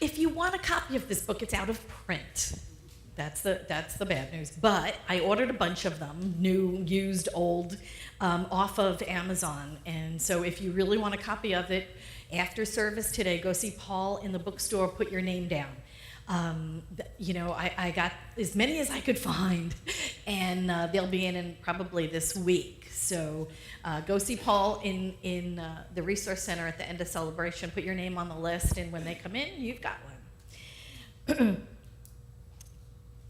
If you want a copy of this book, it's out of print. That's the bad news. But I ordered a bunch of them, new, used, old, off of Amazon. And so if you really want a copy of it, after service today, go see Paul in the bookstore, put your name down. I got as many as I could find, and they'll be in probably this week. So go see Paul in the Resource Center at the end of celebration. Put your name on the list, and when they come in, you've got one.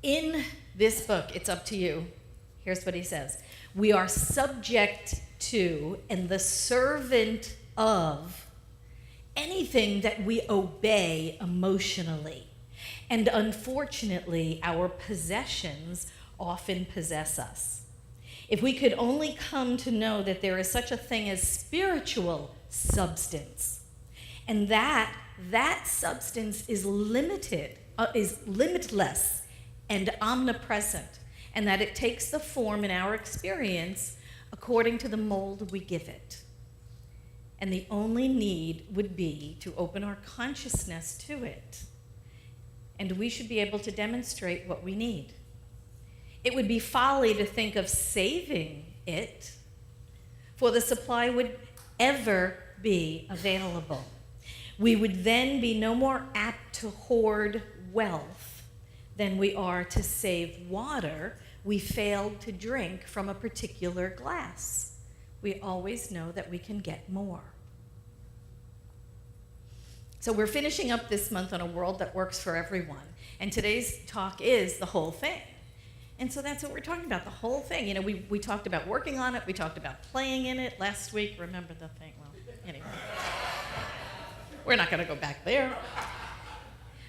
In this book, it's up to you. Here's what he says. We are subject to and the servant of anything that we obey emotionally. And unfortunately, our possessions often possess us. If we could only come to know that there is such a thing as spiritual substance, and that substance is limitless and omnipresent, and that it takes the form in our experience according to the mold we give it. And the only need would be to open our consciousness to it. And we should be able to demonstrate what we need. It would be folly to think of saving it, for the supply would ever be available. We would then be no more apt to hoard wealth than we are to save water we failed to drink from a particular glass. We always know that we can get more. So we're finishing up this month on a world that works for everyone. And today's talk is the whole thing. And so that's what we're talking about, the whole thing. You know, we talked about working on it. We talked about playing in it last week. Remember the thing? Well, anyway. We're not going to go back there.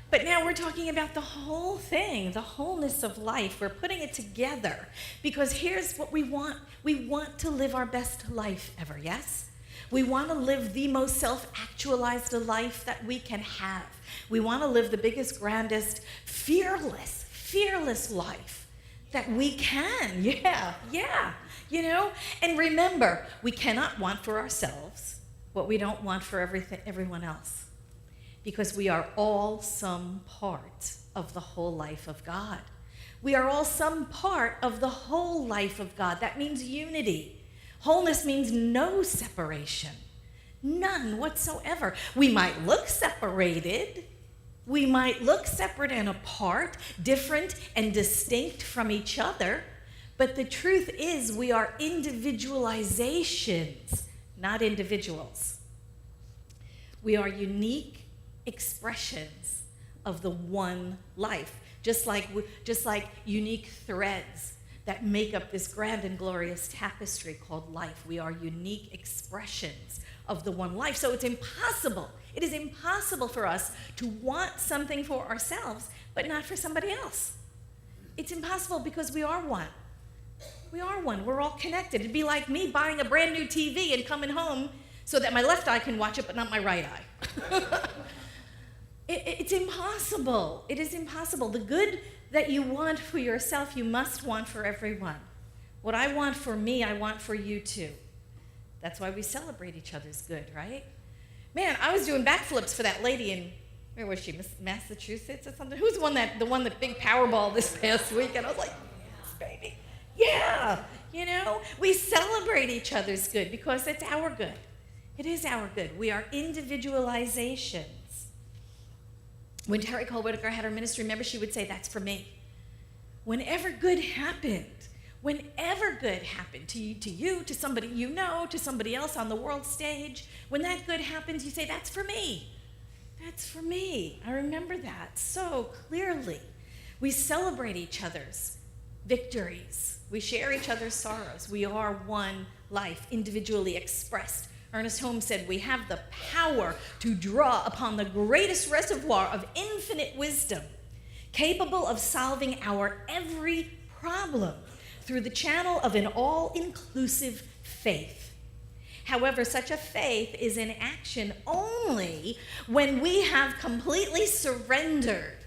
But now we're talking about the whole thing, the wholeness of life. We're putting it together because here's what we want. We want to live our best life ever, yes? We want to live the most self-actualized life that we can have. We want to live the biggest, grandest, fearless life that we can. Yeah. You know? And remember, we cannot want for ourselves what we don't want for everyone else. Because we are all some part of the whole life of God. We are all some part of the whole life of God. That means unity. Wholeness means no separation. None whatsoever. We might look separated. We might look separate and apart, different and distinct from each other. But the truth is we are individualizations, not individuals. We are unique expressions of the one life, just like unique threads that make up this grand and glorious tapestry called life. We are unique expressions of the one life. So it's impossible. It is impossible for us to want something for ourselves, but not for somebody else. It's impossible because we are one. We are one. We're all connected. It'd be like me buying a brand new TV and coming home so that my left eye can watch it, but not my right eye. It's impossible. It is impossible. The good that you want for yourself, you must want for everyone. What I want for me, I want for you too. That's why we celebrate each other's good, right? Man, I was doing backflips for that lady in, where was she, Massachusetts or something? Who's the one that big Powerball this past week? And I was like, yes, baby. Yeah, you know, we celebrate each other's good because it's our good. It is our good. We are individualizations. When Terry Cole Whitaker had her ministry, remember she would say, that's for me. Whenever good happened to you, to somebody you know, to somebody else on the world stage, when that good happens, you say, that's for me. That's for me. I remember that so clearly. We celebrate each other's victories. We share each other's sorrows. We are one life, individually expressed. Ernest Holmes said, we have the power to draw upon the greatest reservoir of infinite wisdom, capable of solving our every problem through the channel of an all-inclusive faith. However, such a faith is in action only when we have completely surrendered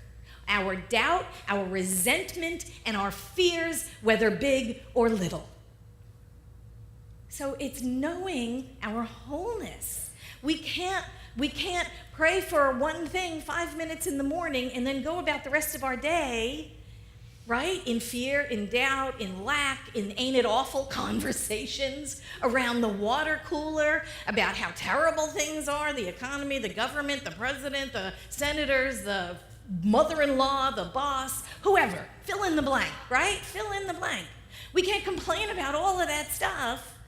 our doubt, our resentment, and our fears, whether big or little. So it's knowing our wholeness. We can't We can't pray for one thing 5 minutes in the morning and then go about the rest of our day, right? In fear, in doubt, in lack, in ain't it awful conversations around the water cooler about how terrible things are, the economy, the government, the president, the senators, the mother-in-law, the boss, whoever. Fill in the blank, right? Fill in the blank. We can't complain about all of that stuff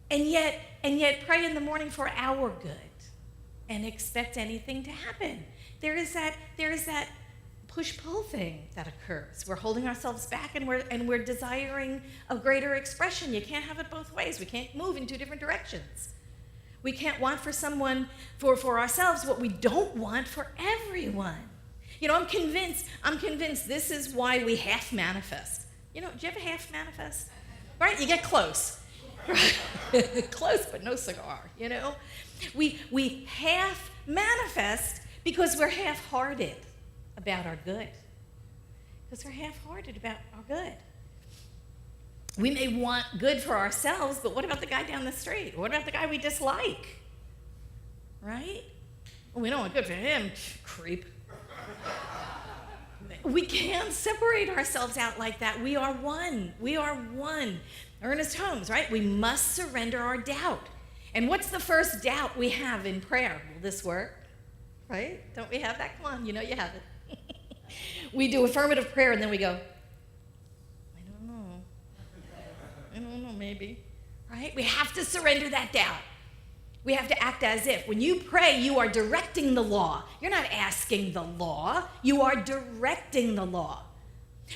and yet pray in the morning for our good and expect anything to happen. There is that push-pull thing that occurs. We're holding ourselves back and we're desiring a greater expression. You can't have it both ways. We can't move in two different directions. We can't want for someone, for ourselves, what we don't want for everyone. You know, I'm convinced this is why we half manifest. You know, do you ever half manifest? Right? You get close. Right? Close, but no cigar, you know? We half manifest because we're half-hearted about our good. Because we're half-hearted about our good. We may want good for ourselves, but what about the guy down the street? What about the guy we dislike? Right? Well, we don't want good for him, creep. We can't separate ourselves out like that. We are one. We are one. Ernest Holmes, right? We must surrender our doubt. And what's the first doubt we have in prayer? Will this work? Right? Don't we have that? Come on, you know you have it. We do affirmative prayer and then we go, I don't know, maybe. Right? We have to surrender that doubt. We have to act as if. When you pray, you are directing the law. You're not asking the law. You are directing the law.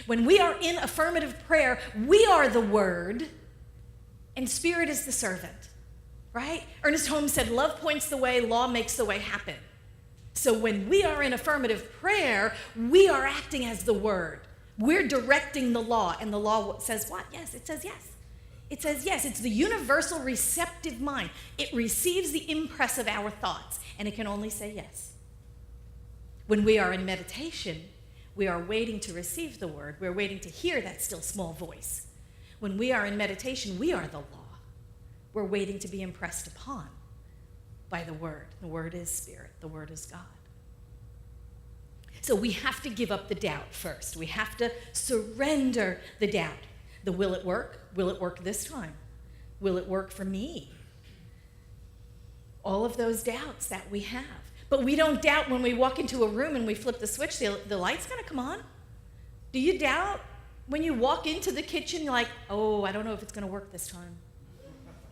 When we are in affirmative prayer, we are the word, and Spirit is the servant, right? Ernest Holmes said, love points the way, law makes the way happen. So when we are in affirmative prayer, we are acting as the word. We're directing the law, and the law says what? Yes, it says yes. It says yes. It's the universal receptive mind. It receives the impress of our thoughts, and it can only say yes. When we are in meditation, we are waiting to receive the word. We're waiting to hear that still small voice. When we are in meditation, we are the law. We're waiting to be impressed upon by the word. The word is Spirit. The word is God. So we have to give up the doubt first. We have to surrender the doubt. The will it work? Will it work this time? Will it work for me? All of those doubts that we have. But we don't doubt when we walk into a room and we flip the switch, the light's gonna come on. Do you doubt when you walk into the kitchen, you're like, oh, I don't know if it's gonna work this time.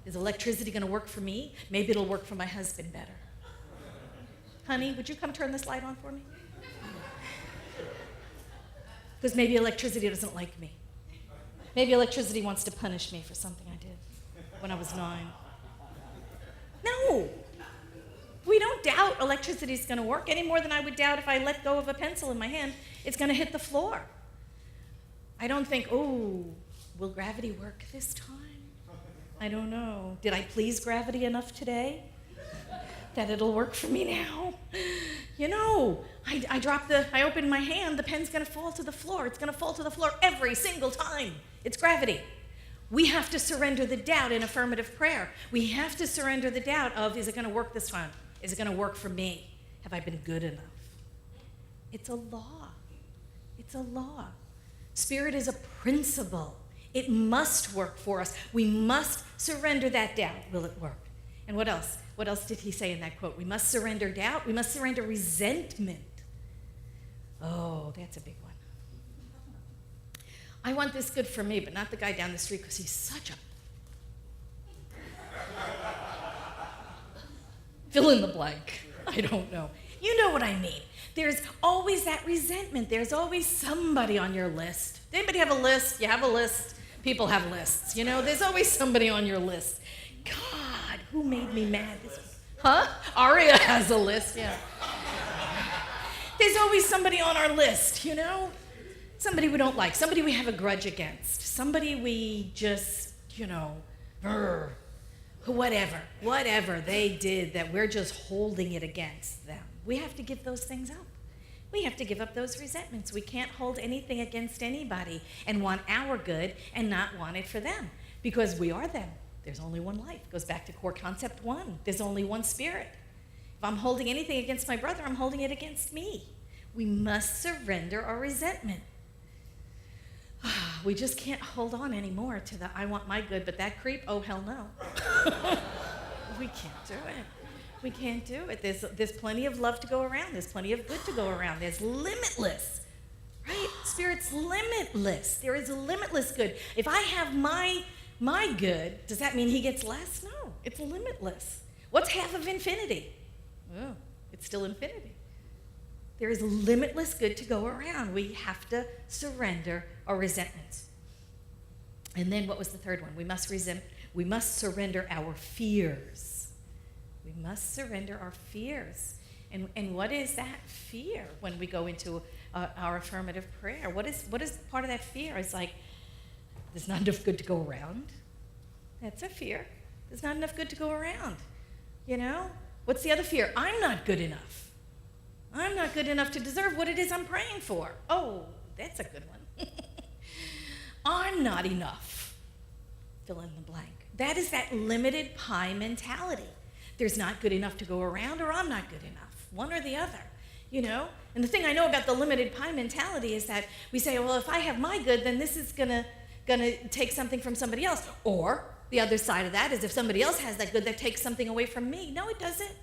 Is electricity gonna work for me? Maybe it'll work for my husband better. Honey, would you come turn this light on for me? Because maybe electricity doesn't like me. Maybe electricity wants to punish me for something I did when I was 9. No. We don't doubt electricity is going to work any more than I would doubt if I let go of a pencil in my hand, it's going to hit the floor. I don't think, oh, will gravity work this time? I don't know. Did I please gravity enough today that it'll work for me now? You know, I open my hand, the pen's going to fall to the floor. It's going to fall to the floor every single time. It's gravity. We have to surrender the doubt in affirmative prayer. We have to surrender the doubt of, is it going to work this time? Is it going to work for me? Have I been good enough? It's a law. It's a law. Spirit is a principle. It must work for us. We must surrender that doubt. Will it work? And what else? What else did he say in that quote? We must surrender doubt. We must surrender resentment. Oh, that's a big one. I want this good for me, but not the guy down the street because he's such a... Fill in the blank. I don't know. You know what I mean. There's always that resentment. There's always somebody on your list. Does anybody have a list? You have a list? People have lists. You know, there's always somebody on your list. God, who made me mad? Huh? Aria has a list, yeah. There's always somebody on our list, you know? Somebody we don't like, somebody we have a grudge against, somebody we just, you know, whatever they did that we're just holding it against them. We have to give those things up. We have to give up those resentments. We can't hold anything against anybody and want our good and not want it for them because we are them. There's only one life. Goes back to core concept 1. There's only one spirit. If I'm holding anything against my brother, I'm holding it against me. We must surrender our resentment. We just can't hold on anymore to the I want my good, but that creep, oh, hell no. We can't do it. We can't do it. There's plenty of love to go around. There's plenty of good to go around. There's limitless, right? Spirit's limitless. There is limitless good. If I have my good, does that mean he gets less? No, it's limitless. What's half of infinity? Oh, it's still infinity. There is limitless good to go around. We have to surrender our resentments. And then what was the third one? We must surrender our fears. We must surrender our fears. And what is that fear when we go into our affirmative prayer? What is part of that fear? It's like, there's not enough good to go around. That's a fear. There's not enough good to go around. You know? What's the other fear? I'm not good enough. I'm not good enough to deserve what it is I'm praying for. Oh, that's a good one. I'm not enough. Fill in the blank. That is that limited pie mentality. There's not good enough to go around, or I'm not good enough. One or the other, you know? And the thing I know about the limited pie mentality is that we say, well, if I have my good, then this is gonna take something from somebody else. Or the other side of that is if somebody else has that good, that takes something away from me. No, it doesn't.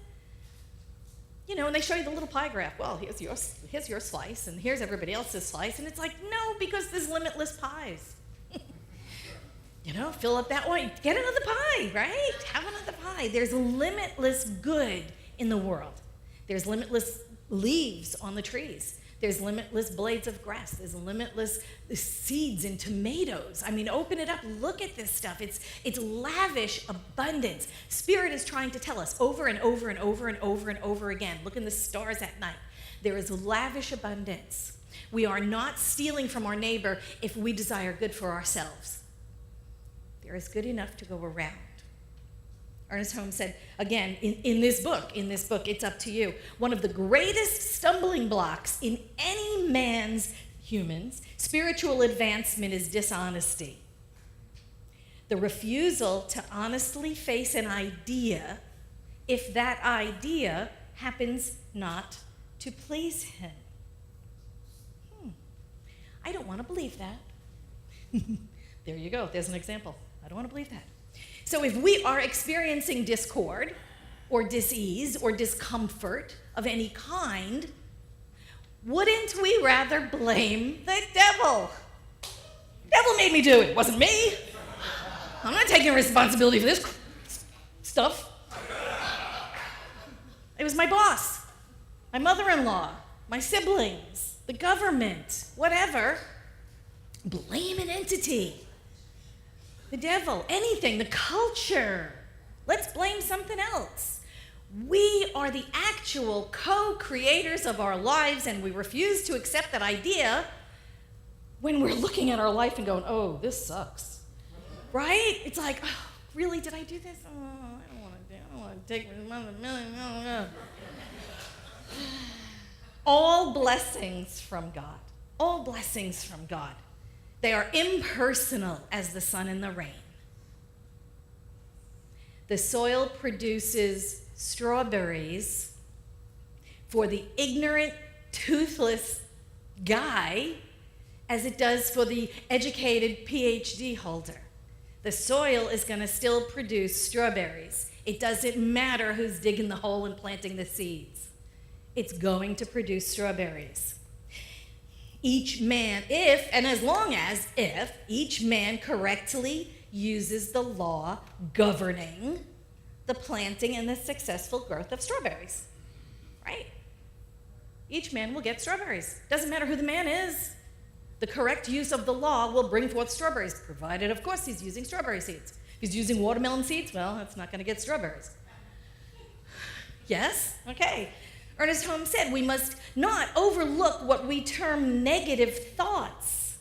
You know, and they show you the little pie graph. Well, here's your slice, and here's everybody else's slice. And it's like, no, because there's limitless pies. You know, fill up that one. Get another pie, right? Have another pie. There's limitless good in the world. There's limitless leaves on the trees. There's limitless blades of grass. There's limitless seeds in tomatoes. I mean, open it up. Look at this stuff. It's lavish abundance. Spirit is trying to tell us over and over and over and over and over again. Look in the stars at night. There is lavish abundance. We are not stealing from our neighbor if we desire good for ourselves. There is good enough to go around. Ernest Holmes said, again, in this book, it's up to you. One of the greatest stumbling blocks in any human's spiritual advancement is dishonesty. The refusal to honestly face an idea if that idea happens not to please him. I don't want to believe that. There you go. There's an example. I don't want to believe that. So if we are experiencing discord or dis-ease or discomfort of any kind, wouldn't we rather blame the devil? The devil made me do it. It wasn't me. I'm not taking responsibility for this stuff. It was my boss, my mother-in-law, my siblings, the government, whatever. Blame an entity. The devil, anything, the culture. Let's blame something else. We are the actual co-creators of our lives, and we refuse to accept that idea when we're looking at our life and going, oh, this sucks. Right? It's like, oh, really, did I do this? Oh, I don't want to take responsibility. All blessings from God. All blessings from God. They are impersonal as the sun and the rain. The soil produces strawberries for the ignorant, toothless guy as it does for the educated PhD holder. The soil is going to still produce strawberries. It doesn't matter who's digging the hole and planting the seeds. It's going to produce strawberries. Each man, if each man correctly uses the law governing the planting and the successful growth of strawberries, right? Each man will get strawberries. Doesn't matter who the man is. The correct use of the law will bring forth strawberries, provided, of course, he's using strawberry seeds. If he's using watermelon seeds, well, that's not going to get strawberries. Yes? Okay. Ernest Holmes said we must not overlook what we term negative thoughts.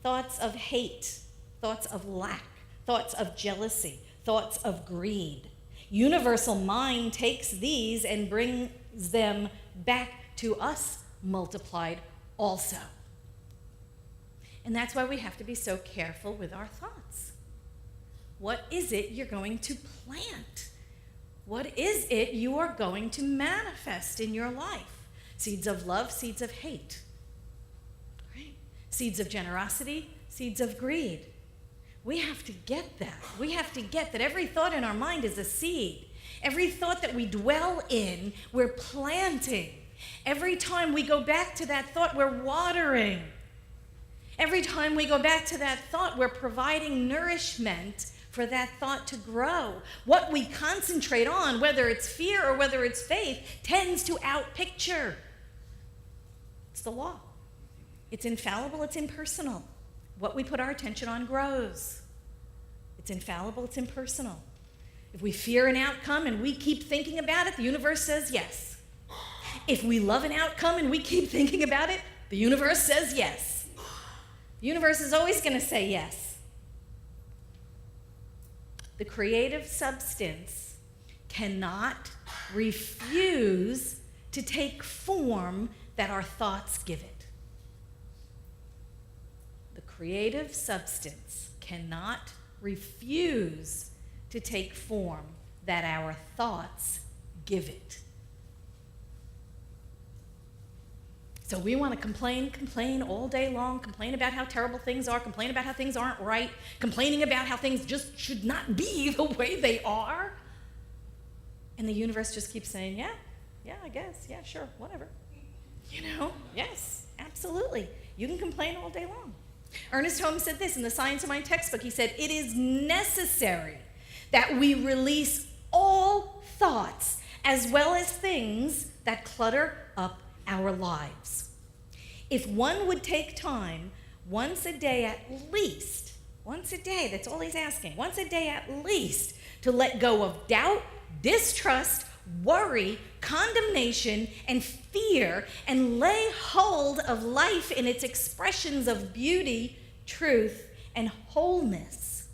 Thoughts of hate, thoughts of lack, thoughts of jealousy, thoughts of greed. Universal mind takes these and brings them back to us multiplied also. And that's why we have to be so careful with our thoughts. What is it you're going to plant? What is it you are going to manifest in your life? Seeds of love, seeds of hate. Right? Seeds of generosity, seeds of greed. We have to get that. We have to get that every thought in our mind is a seed. Every thought that we dwell in, we're planting. Every time we go back to that thought, we're watering. Every time we go back to that thought, we're providing nourishment for that thought to grow. What we concentrate on, whether it's fear or whether it's faith, tends to outpicture. It's the law. It's infallible, it's impersonal. What we put our attention on grows. It's infallible, it's impersonal. If we fear an outcome and we keep thinking about it, the universe says yes. If we love an outcome and we keep thinking about it, the universe says yes. The universe is always going to say yes. The creative substance cannot refuse to take form that our thoughts give it. The creative substance cannot refuse to take form that our thoughts give it. So we want to complain all day long, complain about how terrible things are, complain about how things aren't right, complaining about how things just should not be the way they are. And the universe just keeps saying, yeah, I guess, yeah, sure, whatever. Yes, absolutely. You can complain all day long. Ernest Holmes said this in the Science of Mind textbook. He said, it is necessary that we release all thoughts as well as things that clutter up our lives. If one would take time once a day at least, once a day, that's all he's asking, once a day at least, to let go of doubt, distrust, worry, condemnation, and fear, and lay hold of life in its expressions of beauty, truth, and wholeness,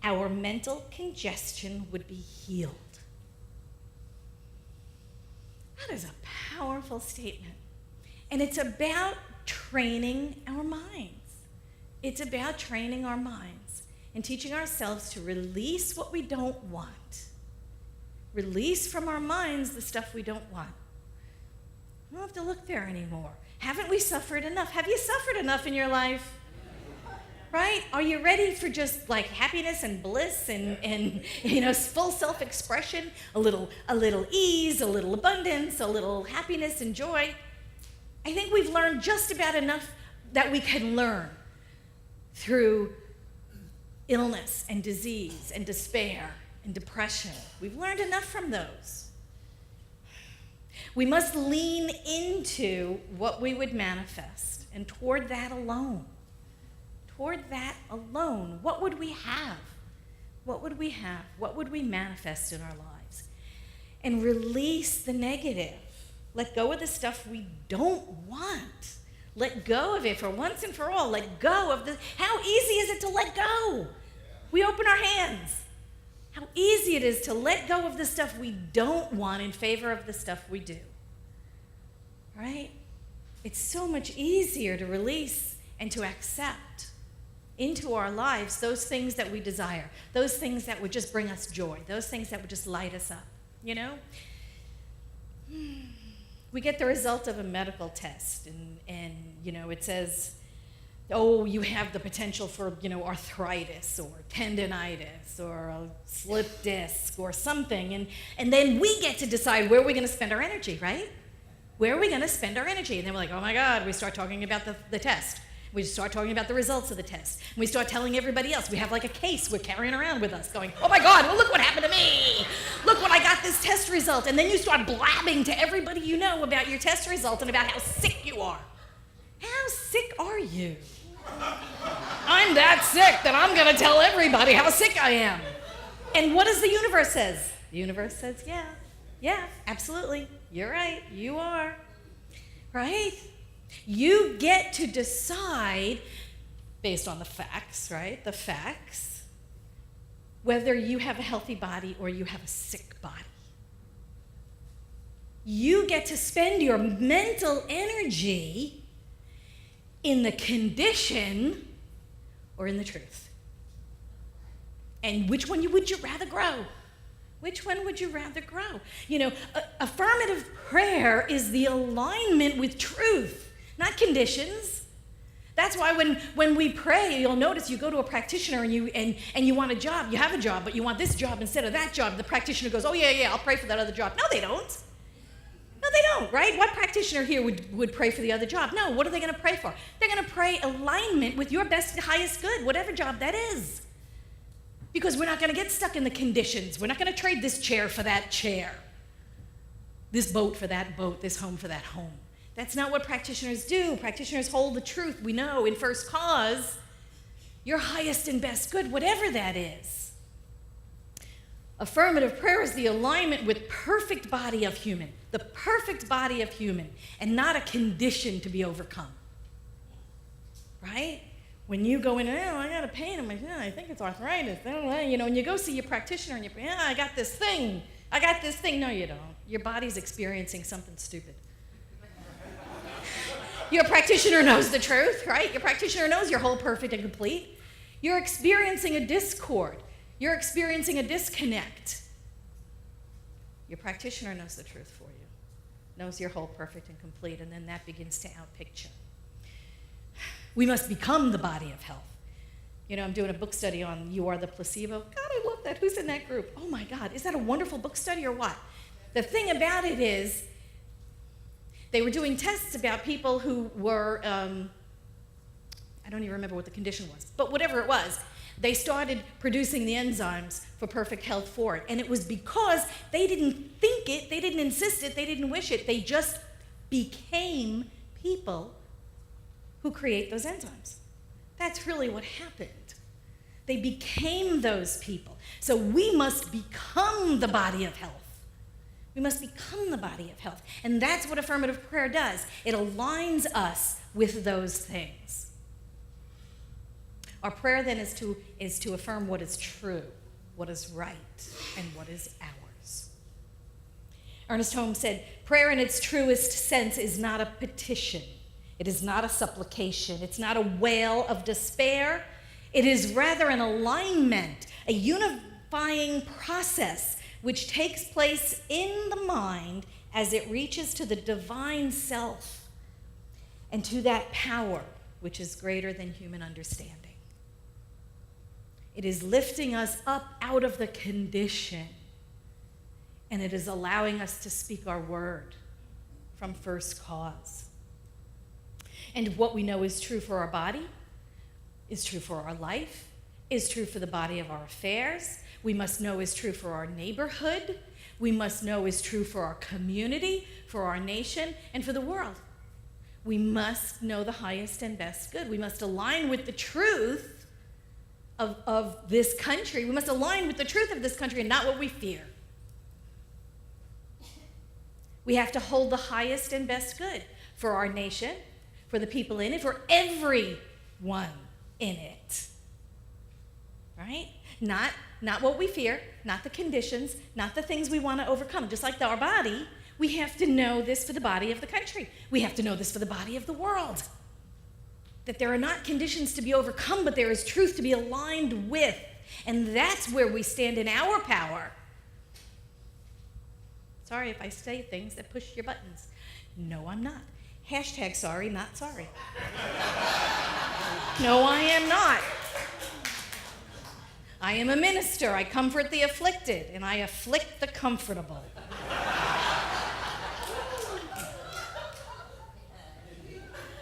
our mental congestion would be healed. That is a powerful statement. And it's about training our minds. It's about training our minds and teaching ourselves to release what we don't want. Release from our minds the stuff we don't want. We don't have to look there anymore. Haven't we suffered enough? Have you suffered enough in your life? Right? Are you ready for just like happiness and bliss and full self-expression, a little ease, a little abundance, a little happiness and joy? I think we've learned just about enough that we can learn through illness and disease and despair and depression. We've learned enough from those. We must lean into what we would manifest and toward that alone. Toward that alone, what would we have? What would we have? What would we manifest in our lives? And release the negative. Let go of the stuff we don't want. Let go of it for once and for all. Let go of the, how easy is it to let go? We open our hands. How easy it is to let go of the stuff we don't want in favor of the stuff we do. Right? It's so much easier to release and to accept into our lives those things that we desire, those things that would just bring us joy, those things that would just light us up, We get the result of a medical test, and it says, oh, you have the potential for, arthritis or tendinitis or a slip disc or something, and then we get to decide where we're going to spend our energy, right? Where are we going to spend our energy? And then we're like, oh my God, we start talking about the test. We start talking about the results of the test. And we start telling everybody else. We have like a case we're carrying around with us going, oh my God, well look what happened to me. Look what I got this test result. And then you start blabbing to everybody you know about your test result and about how sick you are. How sick are you? I'm that sick that I'm going to tell everybody how sick I am. And what does the universe says? The universe says, yeah, absolutely. You're right. You are. Right? You get to decide, based on the facts, right? The facts, whether you have a healthy body or you have a sick body. You get to spend your mental energy in the condition or in the truth. And which one would you rather grow? Which one would you rather grow? Affirmative prayer is the alignment with truth, not conditions. That's why when we pray, you'll notice you go to a practitioner and you want a job. You have a job, but you want this job instead of that job. The practitioner goes, oh, yeah, I'll pray for that other job. No, they don't. No, they don't, right? What practitioner here would pray for the other job? No, what are they going to pray for? They're going to pray alignment with your best, highest good, whatever job that is. Because we're not going to get stuck in the conditions. We're not going to trade this chair for that chair, this boat for that boat, this home for that home. That's not what practitioners do. Practitioners hold the truth. We know in first cause, your highest and best good, whatever that is. Affirmative prayer is the alignment with perfect body of human, the perfect body of human, and not a condition to be overcome. Right? When you go in, I got a pain, I'm like, I think it's arthritis. And you go see your practitioner and you, I got this thing. No, you don't. Your body's experiencing something stupid. Your practitioner knows the truth, right? Your practitioner knows you're whole, perfect, and complete. You're experiencing a discord. You're experiencing a disconnect. Your practitioner knows the truth for you, knows you're whole, perfect, and complete, and then that begins to outpicture. We must become the body of health. I'm doing a book study on You Are the Placebo. God, I love that. Who's in that group? Oh my God, is that a wonderful book study or what? The thing about it is, they were doing tests about people who were, I don't even remember what the condition was, but whatever it was, they started producing the enzymes for perfect health for it. And it was because they didn't think it, they didn't insist it, they didn't wish it, they just became people who create those enzymes. That's really what happened. They became those people. So we must become the body of health. We must become the body of health. And that's what affirmative prayer does. It aligns us with those things. Our prayer then is to affirm what is true, what is right, and what is ours. Ernest Holmes said, prayer in its truest sense is not a petition. It is not a supplication. It's not a wail of despair. It is rather an alignment, a unifying process which takes place in the mind as it reaches to the divine self and to that power which is greater than human understanding. It is lifting us up out of the condition, and it is allowing us to speak our word from first cause. And what we know is true for our body, is true for our life, is true for the body of our affairs. We must know is true for our neighborhood. We must know is true for our community, for our nation, and for the world. We must know the highest and best good. We must align with the truth of this country. We must align with the truth of this country and not what we fear. We have to hold the highest and best good for our nation, for the people in it, for everyone in it. Right? Not what we fear, not the conditions, not the things we want to overcome. Just like our body, we have to know this for the body of the country. We have to know this for the body of the world. That there are not conditions to be overcome, but there is truth to be aligned with. And that's where we stand in our power. Sorry if I say things that push your buttons. No, I'm not. Hashtag sorry, not sorry. No, I am not. I am a minister. I comfort the afflicted, and I afflict the comfortable.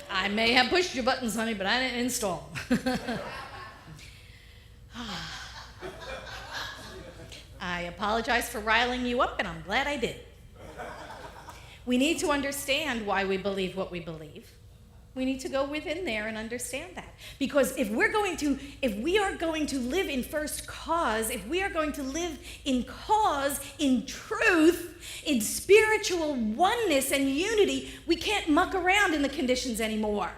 I may have pushed your buttons, honey, but I didn't install them. I apologize for riling you up, and I'm glad I did. We need to understand why we believe what we believe. We need to go within there and understand that. Because if we are going to live in first cause, if we are going to live in cause, in truth, in spiritual oneness and unity, we can't muck around in the conditions anymore.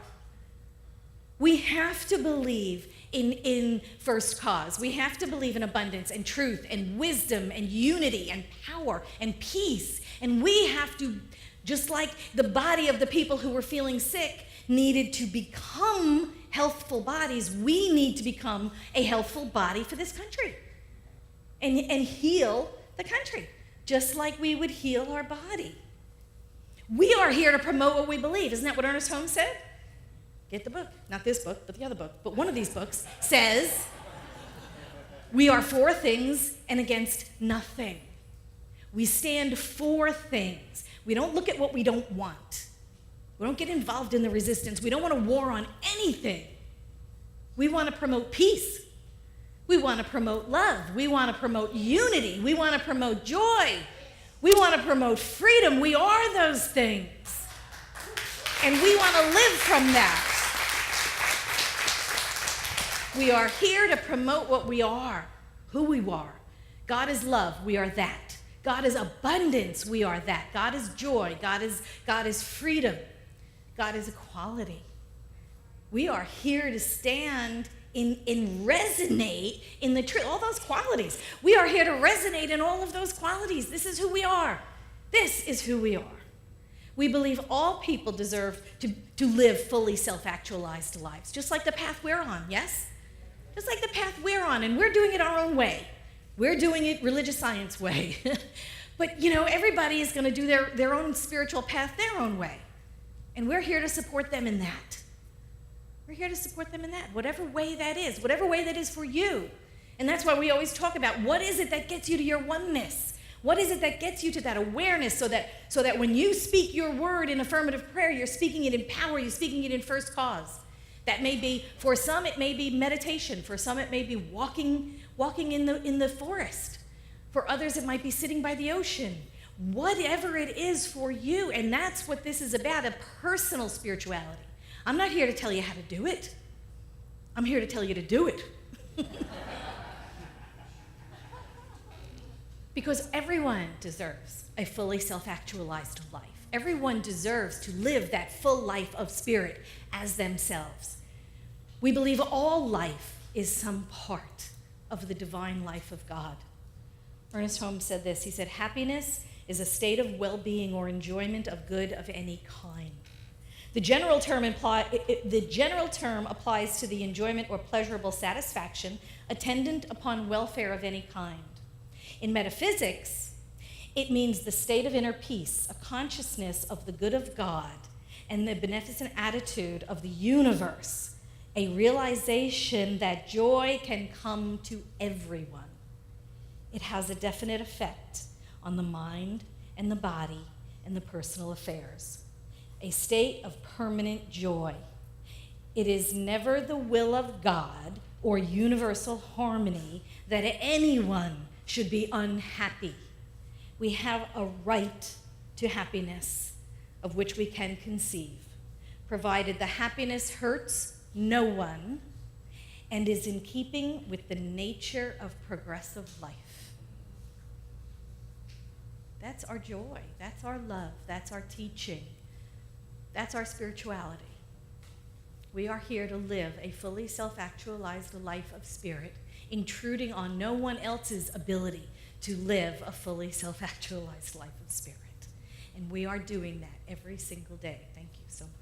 We have to believe in first cause. We have to believe in abundance and truth and wisdom and unity and power and peace. And we have to, just like the body of the people who were feeling sick needed to become healthful bodies, we need to become a healthful body for this country and heal the country, just like we would heal our body. We are here to promote what we believe. Isn't that what Ernest Holmes said? Get the book. Not this book, but the other book. But one of these books says, we are for things and against nothing. We stand for things. We don't look at what we don't want. We don't get involved in the resistance. We don't want a war on anything. We want to promote peace. We want to promote love. We want to promote unity. We want to promote joy. We want to promote freedom. We are those things. And we want to live from that. We are here to promote what we are, who we are. God is love. We are that. God is abundance. We are that. God is joy. God is freedom. God is equality. We are here to stand and resonate in the truth, all those qualities. We are here to resonate in all of those qualities. This is who we are. This is who we are. We believe all people deserve to live fully self-actualized lives, just like the path we're on, yes? Just like the path we're on, and we're doing it our own way. We're doing it religious science way. But, everybody is going to do their own spiritual path their own way. And we're here to support them in that. We're here to support them in that, whatever way that is for you. And that's why we always talk about what is it that gets you to your oneness? What is it that gets you to that awareness so that when you speak your word in affirmative prayer, you're speaking it in power, you're speaking it in first cause. That may be, for some, it may be meditation. For some, it may be walking in the forest. For others, it might be sitting by the ocean. Whatever it is for you, and that's what this is about, a personal spirituality. I'm not here to tell you how to do it. I'm here to tell you to do it. Because everyone deserves a fully self-actualized life. Everyone deserves to live that full life of spirit as themselves. We believe all life is some part of the divine life of God. Ernest Holmes said this. He said, happiness is a state of well-being or enjoyment of good of any kind. The general term applies to the enjoyment or pleasurable satisfaction attendant upon welfare of any kind. In metaphysics, it means the state of inner peace, a consciousness of the good of God and the beneficent attitude of the universe, a realization that joy can come to everyone. It has a definite effect on the mind and the body and the personal affairs. A state of permanent joy. It is never the will of God or universal harmony that anyone should be unhappy. We have a right to happiness of which we can conceive, provided the happiness hurts no one and is in keeping with the nature of progressive life. That's our joy. That's our love. That's our teaching. That's our spirituality. We are here to live a fully self-actualized life of spirit, intruding on no one else's ability to live a fully self-actualized life of spirit. And we are doing that every single day. Thank you so much.